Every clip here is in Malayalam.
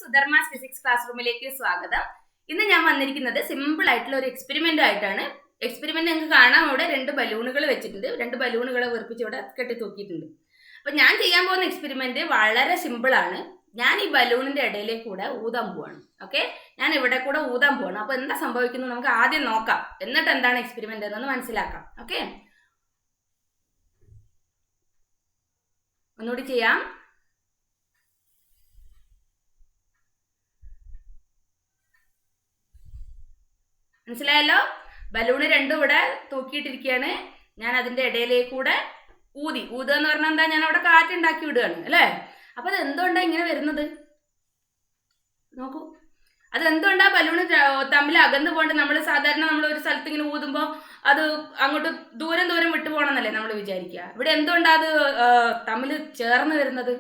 സുധർമാസ് ഫിസിക്സ് ക്ലാസ് റൂമിലേക്ക് സ്വാഗതം. ഇന്ന് ഞാൻ വന്നിരിക്കുന്നത് സിമ്പിൾ ആയിട്ടുള്ള ഒരു എക്സ്പെരിമെന്റ് ആയിട്ടാണ്. എക്സ്പെരിമെന്റ് നിങ്ങൾക്ക് കാണാൻ ഇവിടെ 2 ബലൂണുകൾ വെച്ചിട്ടുണ്ട്. 2 ബലൂണുകളെ വീർപ്പിച്ച് ഇവിടെ കെട്ടി തൂക്കിയിട്ടുണ്ട്. അപ്പൊ ഞാൻ ചെയ്യാൻ പോകുന്ന എക്സ്പെരിമെന്റ് വളരെ സിമ്പിൾ ആണ്. ഞാൻ ഈ ബലൂണിന്റെ ഇടയിലേക്ക് കൂടെ ഊതാൻ പോവാണ്. ഓക്കെ, ഞാൻ ഇവിടെ കൂടെ ഊതാൻ പോവാണ്. അപ്പൊ എന്താ സംഭവിക്കുന്നത് നമുക്ക് ആദ്യം നോക്കാം, എന്നിട്ട് എന്താണ് എക്സ്പെരിമെന്റ് എന്നൊന്ന് മനസ്സിലാക്കാം. ഓക്കെ, ഒന്നുകൂടി ചെയ്യാം. മനസ്സിലായല്ലോ? ബലൂണ് 2 ഇവിടെ തൂക്കിയിട്ടിരിക്കുകയാണ്. ഞാൻ അതിന്റെ ഇടയിലേക്ക് കൂടെ ഊതുക എന്ന് പറഞ്ഞാൽ എന്താ, ഞാൻ അവിടെ കാറ്റുണ്ടാക്കി വിടുകയാണ് അല്ലേ. അപ്പൊ അത് എന്തുകൊണ്ടാണ് ഇങ്ങനെ വരുന്നത് നോക്കൂ. അത് എന്തുകൊണ്ടാ ബലൂണ് തമ്മിൽ അകന്നു പോകേണ്ട? സാധാരണ നമ്മൾ ഒരു സ്ഥലത്ത് ഇങ്ങനെ ഊതുമ്പോൾ അത് അങ്ങോട്ട് ദൂരം വിട്ടു പോകണമെന്നല്ലേ നമ്മൾ വിചാരിക്കുക. ഇവിടെ എന്തുകൊണ്ടാ അത് തമ്മിൽ ചേർന്ന് വരുന്നത്?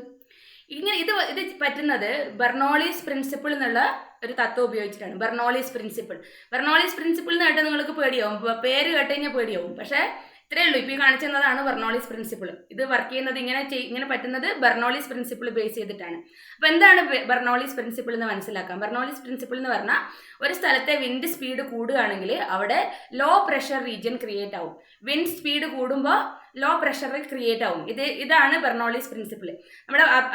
ഇങ്ങനെ ഇത് പറ്റുന്നത് ബെർണോളീസ് പ്രിൻസിപ്പിൾ എന്നുള്ള ഒരു തത്വം ഉപയോഗിച്ചിട്ടാണ്. ബെർണോളീസ് പ്രിൻസിപ്പിൾ എന്ന് കേട്ടാൽ നിങ്ങൾക്ക് പേടിയാവും, പേര് കേട്ട് കഴിഞ്ഞാൽ പേടിയാവും. പക്ഷേ ഇത്രയേ ഉള്ളൂ. ഇപ്പോൾ ഈ കാണിച്ചതാണ് ബെർണോളീസ് പ്രിൻസിപ്പിൾ. ഇത് വർക്ക് ചെയ്യുന്നത് ഇങ്ങനെ പറ്റുന്നത് ബെർണോളീസ് പ്രിൻസിപ്പിൾ ബേസ് ചെയ്തിട്ടാണ്. അപ്പോൾ എന്താണ് ബെർണോളീസ് പ്രിൻസിപ്പിൾ എന്ന് മനസ്സിലാക്കാം. ബെർണോളീസ് പ്രിൻസിപ്പിൾ എന്ന് പറഞ്ഞാൽ ഒരു സ്ഥലത്തെ വിൻഡ് സ്പീഡ് കൂടുകയാണെങ്കിൽ അവിടെ ലോ പ്രഷർ റീജിയൻ ക്രിയേറ്റ് ആവും. വിൻഡ് സ്പീഡ് കൂടുമ്പോൾ ലോ പ്രഷറിൽ ക്രിയേറ്റ് ആവും. ഇതാണ് ബെർണോളീസ് പ്രിൻസിപ്പിൾ.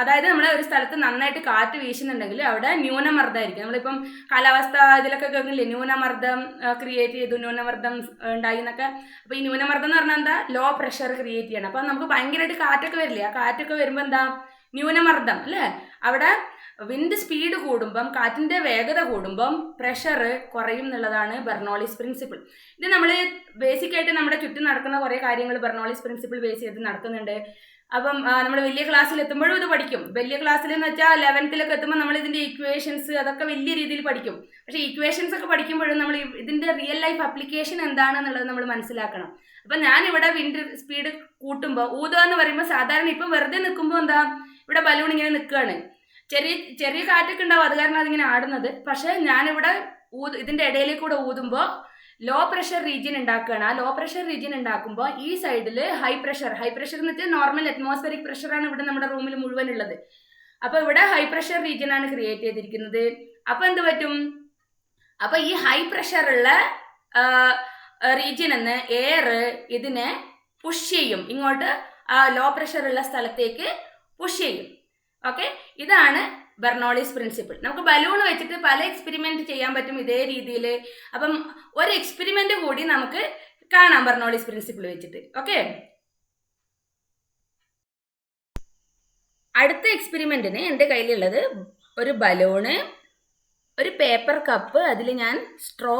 അതായത് നമ്മുടെ ഒരു സ്ഥലത്ത് നന്നായിട്ട് കാറ്റ് വീശുന്നുണ്ടെങ്കിൽ അവിടെ ന്യൂനമർദ്ദമായിരിക്കും. നമ്മളിപ്പം കാലാവസ്ഥ ഇതിലൊക്കെ കേൾക്കുന്നില്ലേ, ന്യൂനമർദ്ദം ക്രിയേറ്റ് ചെയ്തു, ന്യൂനമർദ്ദം ഉണ്ടായി എന്നൊക്കെ. അപ്പോൾ ഈ ന്യൂനമർദ്ദം എന്ന് പറഞ്ഞാൽ എന്താ, ലോ പ്രഷർ ക്രിയേറ്റ് ചെയ്യണം. അപ്പം നമുക്ക് ഭയങ്കരമായിട്ട് കാറ്റൊക്കെ വരില്ലേ, ആ കാറ്റൊക്കെ വരുമ്പോൾ എന്താ, ന്യൂനമർദ്ദം അല്ലേ. അവിടെ വിൻഡ് സ്പീഡ് കൂടുമ്പം, കാറ്റിൻ്റെ വേഗത കൂടുമ്പം പ്രഷർ കുറയും എന്നുള്ളതാണ് ബെർണോളീസ് പ്രിൻസിപ്പിൾ. ഇത് നമ്മൾ ബേസിക്കായിട്ട് നമ്മുടെ ചുറ്റും നടക്കുന്ന കുറേ കാര്യങ്ങൾ ബെർണോളീസ് പ്രിൻസിപ്പിൾ ബേസ് ചെയ്ത് നടക്കുന്നുണ്ട്. അപ്പം നമ്മൾ വലിയ ക്ലാസ്സിൽ എത്തുമ്പോഴും ഇത് പഠിക്കും. വലിയ ക്ലാസ്സിൽ എന്ന് വെച്ചാൽ 11th എത്തുമ്പോൾ നമ്മൾ ഇതിൻ്റെ ഈക്വേഷൻസ് അതൊക്കെ വലിയ രീതിയിൽ പഠിക്കും. പക്ഷേ ഈക്വേഷൻസ് ഒക്കെ പഠിക്കുമ്പോഴും നമ്മൾ ഇതിൻ്റെ റിയൽ ലൈഫ് അപ്ലിക്കേഷൻ എന്താണെന്നുള്ളത് നമ്മൾ മനസ്സിലാക്കണം. അപ്പം ഞാനിവിടെ വിൻഡ് സ്പീഡ് കൂട്ടുമ്പോൾ, ഊതുക എന്ന് പറയുമ്പോൾ സാധാരണ ഇപ്പം വെറുതെ നിൽക്കുമ്പോൾ എന്താ, ഇവിടെ ബലൂൺ ഇങ്ങനെ നിൽക്കുകയാണ്, ചെറിയ കാറ്റൊക്കെ ഉണ്ടാവും, അത് കാരണം അതിങ്ങനെ ആടുന്നത്. പക്ഷേ ഞാനിവിടെ ഇതിൻ്റെ ഇടയിലേക്ക് കൂടെ ഊതുമ്പോൾ ലോ പ്രഷർ റീജിയൻ ഉണ്ടാക്കുകയാണ്. ആ ലോ പ്രഷർ റീജിയൻ ഉണ്ടാക്കുമ്പോൾ ഈ സൈഡിൽ ഹൈ പ്രഷർ എന്ന് വെച്ചാൽ നോർമൽ അറ്റ്മോസ്ഫിയറിക് പ്രഷറാണ് ഇവിടെ നമ്മുടെ റൂമിൽ മുഴുവൻ ഉള്ളത്. അപ്പോൾ ഇവിടെ ഹൈ പ്രഷർ റീജിയൻ ആണ് ക്രിയേറ്റ് ചെയ്തിരിക്കുന്നത്. അപ്പോൾ എന്ത് പറ്റും, അപ്പോൾ ഈ ഹൈ പ്രഷറുള്ള റീജിയൻ എന്ന് എയർ ഇതിനെ പുഷ് ചെയ്യും, ഇങ്ങോട്ട് ആ ലോ പ്രഷറുള്ള സ്ഥലത്തേക്ക് പുഷ് ചെയ്യും. ഓക്കെ, ഇതാണ് ബെർണോളീസ് പ്രിൻസിപ്പിൾ. നമുക്ക് ബലൂൺ വെച്ചിട്ട് പല എക്സ്പെരിമെന്റ് ചെയ്യാൻ പറ്റും ഇതേ രീതിയിൽ. അപ്പം ഒരു എക്സ്പെരിമെന്റ് കൂടി നമുക്ക് കാണാം ബെർണോളീസ് പ്രിൻസിപ്പിൾ വെച്ചിട്ട്. ഓക്കെ, അടുത്ത എക്സ്പെരിമെന്റിന് എൻ്റെ കയ്യിലുള്ളത് ഒരു ബലൂണ്, ഒരു പേപ്പർ കപ്പ്, അതിൽ ഞാൻ സ്ട്രോ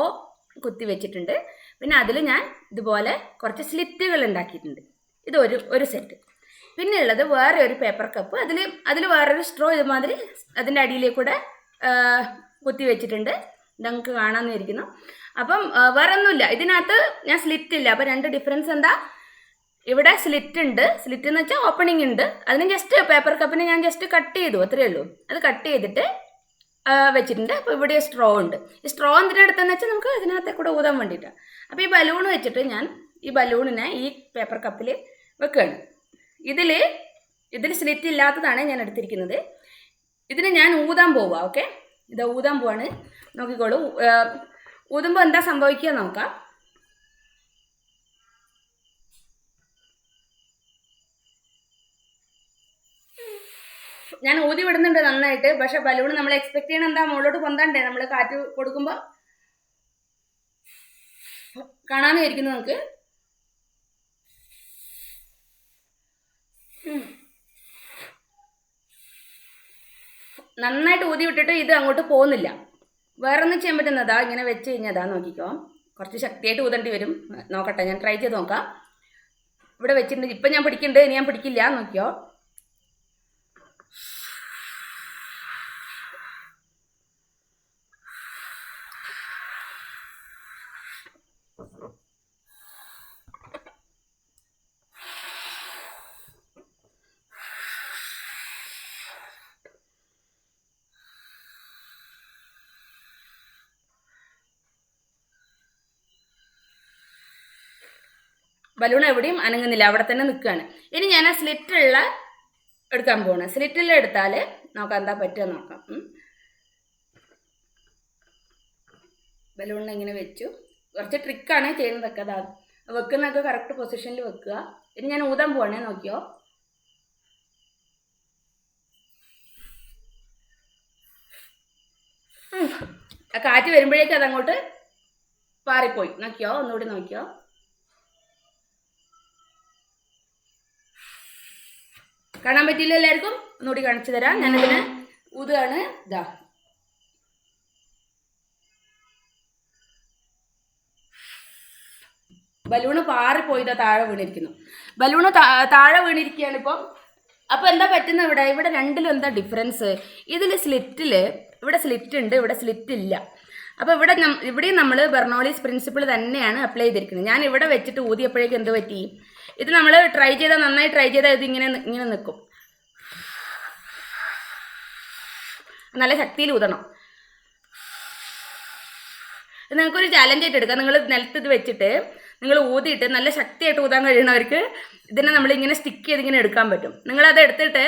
കുത്തി വെച്ചിട്ടുണ്ട്. പിന്നെ അതിൽ ഞാൻ ഇതുപോലെ കുറച്ച് സ്ലിറ്റുകൾ ഉണ്ടാക്കിയിട്ടുണ്ട്. ഇത് ഒരു സെറ്റ്. പിന്നെ ഉള്ളത് വേറെ ഒരു പേപ്പർ കപ്പ്, അതിൽ വേറൊരു സ്ട്രോ ഇതുമാതിരി അതിൻ്റെ അടിയിലേക്കൂടെ കുത്തി വെച്ചിട്ടുണ്ട്. നിങ്ങൾക്ക് കാണാമെന്ന് വിചാരിക്കുന്നു. അപ്പം വേറെ ഒന്നുമില്ല ഇതിനകത്ത്, ഞാൻ സ്ലിറ്റ് ഇല്ല. അപ്പോൾ 2 ഡിഫറൻസ് എന്താ, ഇവിടെ സ്ലിറ്റ് എന്ന് വെച്ചാൽ ഓപ്പണിംഗ് ഉണ്ട്. അതിന് ജസ്റ്റ് പേപ്പർ കപ്പിനെ ഞാൻ ജസ്റ്റ് കട്ട് ചെയ്തു, അത്രയേ ഉള്ളൂ. അത് കട്ട് ചെയ്തിട്ട് വെച്ചിട്ടുണ്ട്. അപ്പോൾ ഇവിടെ സ്ട്രോ ഉണ്ട്. ഈ സ്ട്രോ എന്തിനടുത്തെന്ന് വെച്ചാൽ നമുക്ക് അതിനകത്തെ കൂടെ ഊതാൻ വേണ്ടിയിട്ടാണ്. അപ്പോൾ ഈ ബലൂൺ വെച്ചിട്ട് ഞാൻ ഈ ബലൂണിനെ ഈ പേപ്പർ കപ്പിൽ വെക്കുകയാണ്. ഇതിൽ സ്ലിറ്റ് ഇല്ലാത്തതാണ് ഞാൻ എടുത്തിരിക്കുന്നത്. ഇതിന് ഞാൻ ഊതാൻ പോവുക. ഓക്കെ, ഇത് ഊതാൻ പോവാണ്. നോക്കിക്കോളൂ, ഊതുമ്പോൾ എന്താ സംഭവിക്കുക നോക്കാം. ഞാൻ ഊതി വിടുന്നുണ്ട് നന്നായിട്ട്. പക്ഷെ ബലൂൺ നമ്മൾ എക്സ്പെക്ട് ചെയ്യണം എന്താ, മുകളിലോട്ട് പൊന്തണ്ടേ നമ്മൾ കാറ്റ് കൊടുക്കുമ്പോൾ. കാണാമെന്ന് വിചാരിക്കുന്നു നമുക്ക്. നന്നായിട്ട് ഊതി വിട്ടിട്ട് ഇത് അങ്ങോട്ട് പോകുന്നില്ല. വേറെ ഒന്നും ചെയ്യാൻ പറ്റുന്നതാ, ഇങ്ങനെ വെച്ച് കഴിഞ്ഞതാ. നോക്കിക്കോ, കുറച്ച് ശക്തിയായിട്ട് ഊതേണ്ടി വരും. നോക്കട്ടെ, ഞാൻ ട്രൈ ചെയ്ത് നോക്കാം. ഇവിടെ വെച്ചിട്ടുണ്ട്, ഇപ്പം ഞാൻ പിടിക്കുന്നുണ്ട്, ഇനി ഞാൻ പിടിക്കില്ല. നോക്കിയോ, ബലൂൺ എവിടെയും അനങ്ങുന്നില്ല, അവിടെ തന്നെ നിൽക്കുകയാണ്. ഇനി ഞാൻ ആ സ്ലിറ്റുള്ള എടുക്കാൻ പോകണം. സ്ലിറ്റിൽ എടുത്താൽ നോക്കാം എന്താ പറ്റുക നോക്കാം. ബലൂണിനെ ഇങ്ങനെ വെച്ചു. കുറച്ച് ട്രിക്കാണ് ചെയ്യുന്നതൊക്കെ. അതാ വെക്കുന്നതൊക്കെ കറക്റ്റ് പൊസിഷനിൽ വെക്കുക. ഇനി ഞാൻ ഊതാൻ പോവാണേ, നോക്കിയോ. ആ കാറ്റ് വരുമ്പോഴേക്കും അതങ്ങോട്ട് പാറിപ്പോയി. നോക്കിയോ, ഒന്നുകൂടി നോക്കിയോ. കാണാൻ പറ്റിയില്ല എല്ലാവർക്കും? ഒന്നുകൂടി കാണിച്ചു തരാം. ഞാനതിന് ഊതുകയാണ്. ഇതാ, ബലൂണ് പാറിപ്പോയിതാ താഴെ വീണിരിക്കുന്നു. ബലൂണ് താഴെ വീണിരിക്കുകയാണ് ഇപ്പം. അപ്പോൾ എന്താ പറ്റുന്നത്? ഇവിടെ രണ്ടിലും എന്താ ഡിഫറൻസ്? ഇതിൽ ഇവിടെ സ്ലിറ്റ് ഉണ്ട്, ഇവിടെ സ്ലിറ്റ് ഇല്ല. അപ്പോൾ ഇവിടെയും നമ്മൾ ബെർണോളിസ് പ്രിൻസിപ്പിൾ തന്നെയാണ് അപ്ലൈ ചെയ്തിരിക്കുന്നത്. ഞാൻ ഇവിടെ വെച്ചിട്ട് ഊതിയപ്പോഴേക്കും എന്ത് പറ്റി? ഇത് നമ്മൾ നന്നായി ട്രൈ ചെയ്താൽ ഇത് ഇങ്ങനെ നിൽക്കും. നല്ല ശക്തിയിൽ ഊതണം. നിങ്ങൾക്കൊരു ചാലഞ്ചായിട്ട് എടുക്കാം. നിങ്ങൾ നിലത്ത് ഇത് വെച്ചിട്ട് നിങ്ങൾ ഊതിയിട്ട് നല്ല ശക്തിയായിട്ട് ഊതാൻ കഴിയുന്നവർക്ക് ഇതിനെ നമ്മളിങ്ങനെ സ്റ്റിക്ക് ചെയ്തിങ്ങനെ എടുക്കാൻ പറ്റും. നിങ്ങളത് എടുത്തിട്ട്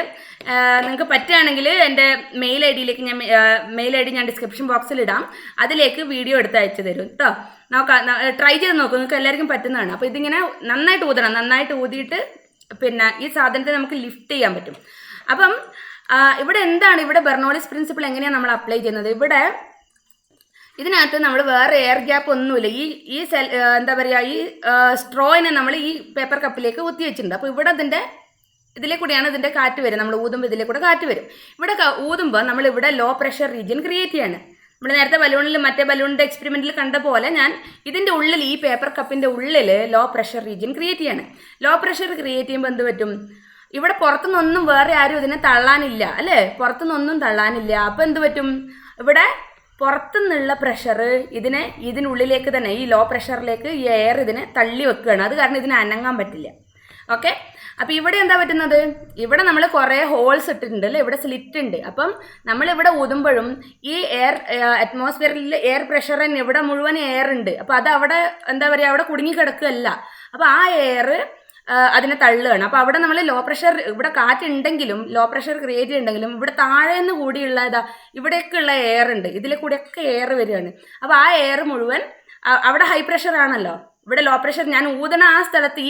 നിങ്ങൾക്ക് പറ്റുകയാണെങ്കിൽ എൻ്റെ മെയിൽ ഐ ഡിയിലേക്ക് ഞാൻ ഡിസ്ക്രിപ്ഷൻ ബോക്സിൽ ഇടാം. അതിലേക്ക് വീഡിയോ എടുത്ത് അയച്ചു തരും കേട്ടോ. ട്രൈ ചെയ്ത് നോക്കും, നിങ്ങൾക്ക് എല്ലാവർക്കും പറ്റുന്നതാണ്. അപ്പോൾ ഇതിങ്ങനെ നന്നായിട്ട് ഊതണം. നന്നായിട്ട് ഊതിയിട്ട് പിന്നെ ഈ സാധനത്തെ നമുക്ക് ലിഫ്റ്റ് ചെയ്യാൻ പറ്റും. അപ്പം ഇവിടെ ബെർണോളിസ് പ്രിൻസിപ്പിൾ എങ്ങനെയാണ് നമ്മൾ അപ്ലൈ ചെയ്യുന്നത്? ഇതിനകത്ത് നമ്മൾ വേറെ എയർ ഗ്യാപ്പ് ഒന്നുമില്ല. ഈ എന്താ പറയുക, ഈ സ്ട്രോയിനെ നമ്മൾ ഈ പേപ്പർ കപ്പിലേക്ക് കുത്തി വെച്ചിട്ടുണ്ട്. അപ്പോൾ ഇതിലെ കൂടെയാണ് ഇതിൻ്റെ കാറ്റ് വരും. നമ്മൾ ഊതുമ്പോൾ ഇതിലെ കൂടെ കാറ്റ് വരും. ഇവിടെ ഊതുമ്പോൾ നമ്മളിവിടെ ലോ പ്രഷർ റീജിയൻ ക്രിയേറ്റ് ചെയ്യാണ്. നമ്മൾ നേരത്തെ മറ്റേ ബലൂണിൻ്റെ എക്സ്പെരിമെൻറ്റിൽ കണ്ട പോലെ ഞാൻ ഇതിൻ്റെ ഉള്ളിൽ, ഈ പേപ്പർ കപ്പിൻ്റെ ഉള്ളിൽ ലോ പ്രഷർ റീജിയൻ ക്രിയേറ്റ് ചെയ്യാണ്. ലോ പ്രഷർ ക്രിയേറ്റ് ചെയ്യുമ്പോൾ എന്ത് പറ്റും? ഇവിടെ പുറത്തുനിന്നൊന്നും വേറെ ആരും ഇതിനെ തള്ളാനില്ല, അല്ലേ? പുറത്തുനിന്നൊന്നും തള്ളാനില്ല. അപ്പോൾ എന്ത് പറ്റും? ഇവിടെ പുറത്തുനിന്നുള്ള പ്രഷർ ഇതിനുള്ളിലേക്ക് തന്നെ, ഈ ലോ പ്രഷറിലേക്ക് ഈ എയർ ഇതിനെ തള്ളി വെക്കുകയാണ്. അത് കാരണം ഇതിനെ അനങ്ങാൻ പറ്റില്ല. ഓക്കെ, അപ്പോൾ ഇവിടെ എന്താ പറ്റുന്നത്? ഇവിടെ നമ്മൾ കുറേ ഹോൾസ് ഇട്ടിട്ടുണ്ട്, അല്ലേ? ഇവിടെ സ്ലിറ്റ് ഉണ്ട്. അപ്പം നമ്മളിവിടെ ഊതുമ്പോഴും ഈ അറ്റ്മോസ്ഫിയറിൽ എയർ പ്രഷർ തന്നെ, ഇവിടെ മുഴുവൻ എയർ ഉണ്ട്. അപ്പോൾ അത് അവിടെ എന്താ പറയുക, അവിടെ കുടുങ്ങിക്കിടക്കുകയല്ല. അപ്പോൾ ആ എയർ അതിനെ തള്ളുകയാണ്. അപ്പോൾ അവിടെ നമ്മൾ ലോ പ്രഷർ, ഇവിടെ കാറ്റുണ്ടെങ്കിലും ലോ പ്രഷർ ക്രിയേറ്റ് ചെയ്യുന്നുണ്ടെങ്കിലും ഇവിടെ താഴെ നിന്ന് കൂടിയുള്ള ഇവിടെയൊക്കെയുള്ള എയർ ഉണ്ട്, ഇതിലെ കൂടെയൊക്കെ എയർ വരികയാണ്. അപ്പോൾ ആ എയർ മുഴുവൻ അവിടെ ഹൈ പ്രഷർ ആണല്ലോ, ഇവിടെ ലോ പ്രഷർ. ഞാൻ ഊതണ ആ സ്ഥലത്ത്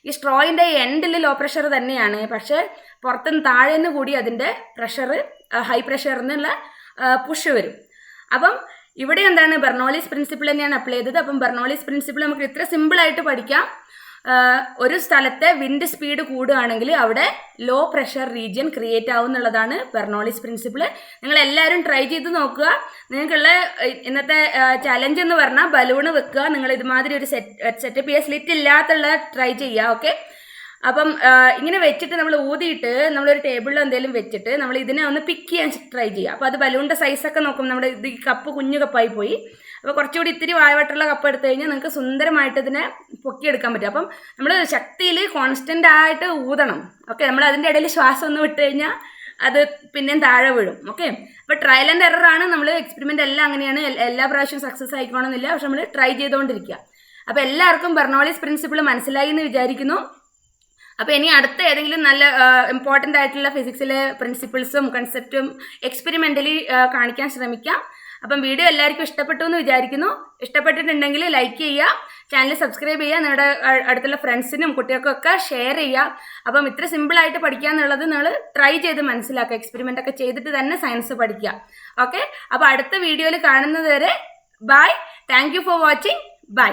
ഈ സ്ട്രോയിൻ്റെ എൻഡിൽ ലോ പ്രഷർ തന്നെയാണ്. പക്ഷേ പുറത്തുനിന്ന് താഴെ നിന്ന് കൂടി അതിൻ്റെ പ്രഷർ, ഹൈ പ്രഷറിൽ നിന്നുള്ള പുഷ് വരും. അപ്പം ഇവിടെ എന്താണ്, ബെർണോളിസ് പ്രിൻസിപ്പിൾ തന്നെയാണ് അപ്ലൈ ചെയ്തത്. അപ്പം ബെർണോളിസ് പ്രിൻസിപ്പിൾ നമുക്ക് ഇത്ര സിമ്പിളായിട്ട് പഠിക്കാം. ഒരു സ്ഥലത്തെ വിൻഡ് സ്പീഡ് കൂടുകയാണെങ്കിൽ അവിടെ ലോ പ്രഷർ റീജിയൻ ക്രിയേറ്റ് ആവും എന്നുള്ളതാണ് ബെർണോളിസ് പ്രിൻസിപ്പിൾ. നിങ്ങളെല്ലാവരും ട്രൈ ചെയ്ത് നോക്കുക. നിങ്ങൾക്കുള്ള ഇന്നത്തെ ചലഞ്ച് എന്ന് പറഞ്ഞാൽ ബലൂണ് വെക്കുക. നിങ്ങൾ ഇതുമാതിരി ഒരു സെറ്റപ്പ് ചെയ്യുക, സ്ലിറ്റ് ഇല്ലാത്തുള്ള ട്രൈ ചെയ്യുക. ഓക്കെ, അപ്പം ഇങ്ങനെ വെച്ചിട്ട് നമ്മൾ ഊതിയിട്ട് നമ്മളൊരു ടേബിളിൽ എന്തെങ്കിലും വെച്ചിട്ട് നമ്മൾ ഇതിനെ ഒന്ന് പിക്ക് ചെയ്യാൻ ട്രൈ ചെയ്യുക. അപ്പോൾ അത് ബലൂണിൻ്റെ സൈസൊക്കെ നോക്കും. നമ്മുടെ ഈ കപ്പ് കുഞ്ഞു കപ്പായി പോയി. അപ്പോൾ കുറച്ചുകൂടി ഇത്തിരി വായവട്ടുള്ള കപ്പ് എടുത്തു കഴിഞ്ഞാൽ നിങ്ങൾക്ക് സുന്ദരമായിട്ട് ഇതിനെ പൊക്കിയെടുക്കാൻ പറ്റും. അപ്പം നമ്മൾ ശക്തിയിൽ കോൺസ്റ്റൻ്റ് ആയിട്ട് ഊതണം. ഓക്കെ, നമ്മൾ അതിൻ്റെ ഇടയിൽ ശ്വാസം ഒന്ന് വിട്ട് കഴിഞ്ഞാൽ അത് പിന്നെയും താഴെ വീഴും. ഓക്കെ, അപ്പോൾ ട്രയൽ ആൻഡ് എററാണ്. നമ്മൾ എക്സ്പെരിമെൻ്റ് എല്ലാം അങ്ങനെയാണ്. എല്ലാ പ്രാവശ്യവും സക്സസ് ആയിക്കോണമെന്നില്ല. പക്ഷെ നമ്മൾ ട്രൈ ചെയ്തുകൊണ്ടിരിക്കുക. അപ്പോൾ എല്ലാവർക്കും ബെർണോളിസ് പ്രിൻസിപ്പിൾ മനസ്സിലായി എന്ന് വിചാരിക്കുന്നു. അപ്പോൾ ഇനി അടുത്ത ഏതെങ്കിലും നല്ല ഇമ്പോർട്ടൻ്റ് ആയിട്ടുള്ള ഫിസിക്സിലെ പ്രിൻസിപ്പിൾസും കൺസെപ്റ്റും എക്സ്പെരിമെൻ്റലി കാണിക്കാൻ ശ്രമിക്കാം. അപ്പം വീഡിയോ എല്ലാവർക്കും ഇഷ്ടപ്പെട്ടു എന്ന് വിചാരിക്കുന്നു. ഇഷ്ടപ്പെട്ടിട്ടുണ്ടെങ്കിൽ ലൈക്ക് ചെയ്യുക, ചാനൽ സബ്സ്ക്രൈബ് ചെയ്യുക, നിങ്ങളുടെ അടുത്തുള്ള ഫ്രണ്ട്സിനും കുട്ടികൾക്കൊക്കെ ഷെയർ ചെയ്യുക. അപ്പം ഇത്ര സിമ്പിളായിട്ട് പഠിക്കുക എന്നുള്ളത് നിങ്ങൾ ട്രൈ ചെയ്ത് മനസ്സിലാക്കുക. എക്സ്പെരിമെൻ്റ് ഒക്കെ ചെയ്തിട്ട് തന്നെ സയൻസ് പഠിക്കുക. ഓക്കെ, അപ്പോൾ അടുത്ത വീഡിയോയിൽ കാണുന്നത് വരെ bye. Thank you for watching. By.